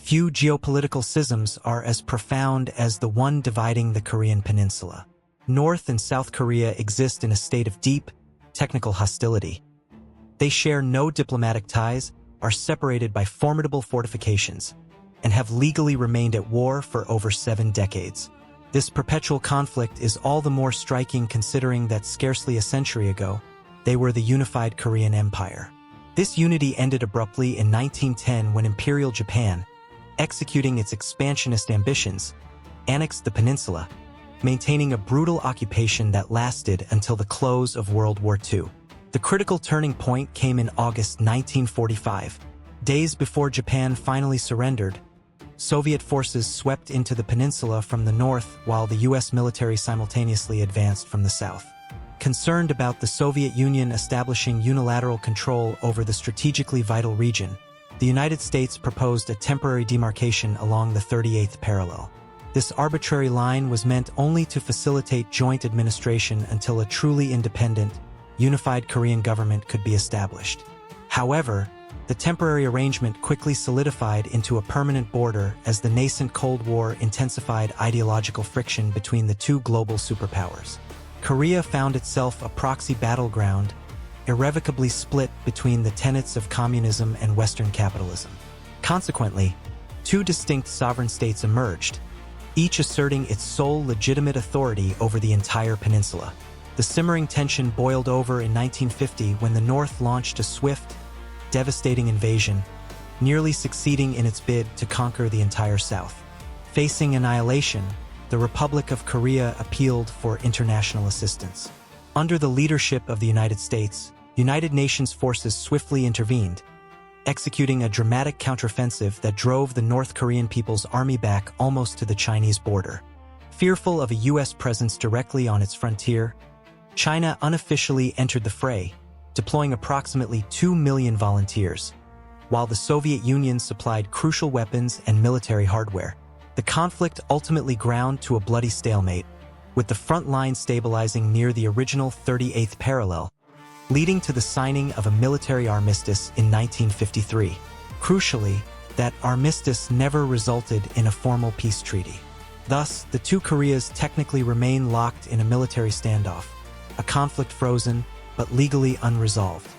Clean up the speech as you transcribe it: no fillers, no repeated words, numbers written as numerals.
Few geopolitical schisms are as profound as the one dividing the Korean peninsula. North and South Korea exist in a state of deep, technical hostility. They share no diplomatic ties, are separated by formidable fortifications, and have legally remained at war for over 7 decades. This perpetual conflict is all the more striking considering that scarcely a century ago, they were the unified Korean Empire. This unity ended abruptly in 1910 when Imperial Japan, executing its expansionist ambitions, annexed the peninsula, maintaining a brutal occupation that lasted until the close of World War II. The critical turning point came in August 1945. Days before Japan finally surrendered, Soviet forces swept into the peninsula from the north while the U.S. military simultaneously advanced from the south. Concerned about the Soviet Union establishing unilateral control over the strategically vital region, the United States proposed a temporary demarcation along the 38th parallel. This arbitrary line was meant only to facilitate joint administration until a truly independent, unified Korean government could be established. However, the temporary arrangement quickly solidified into a permanent border as the nascent Cold War intensified ideological friction between the two global superpowers. Korea found itself a proxy battleground, irrevocably split between the tenets of communism and Western capitalism. Consequently, two distinct sovereign states emerged, each asserting its sole legitimate authority over the entire peninsula. The simmering tension boiled over in 1950 when the North launched a swift, devastating invasion, nearly succeeding in its bid to conquer the entire South. Facing annihilation, the Republic of Korea appealed for international assistance. Under the leadership of the United States, United Nations forces swiftly intervened, executing a dramatic counteroffensive that drove the North Korean People's Army back almost to the Chinese border. Fearful of a U.S. presence directly on its frontier, China unofficially entered the fray, deploying approximately 2 million volunteers. While the Soviet Union supplied crucial weapons and military hardware, the conflict ultimately ground to a bloody stalemate, with the front line stabilizing near the original 38th parallel, leading to the signing of a military armistice in 1953. Crucially, that armistice never resulted in a formal peace treaty. Thus, the two Koreas technically remain locked in a military standoff, a conflict frozen but legally unresolved.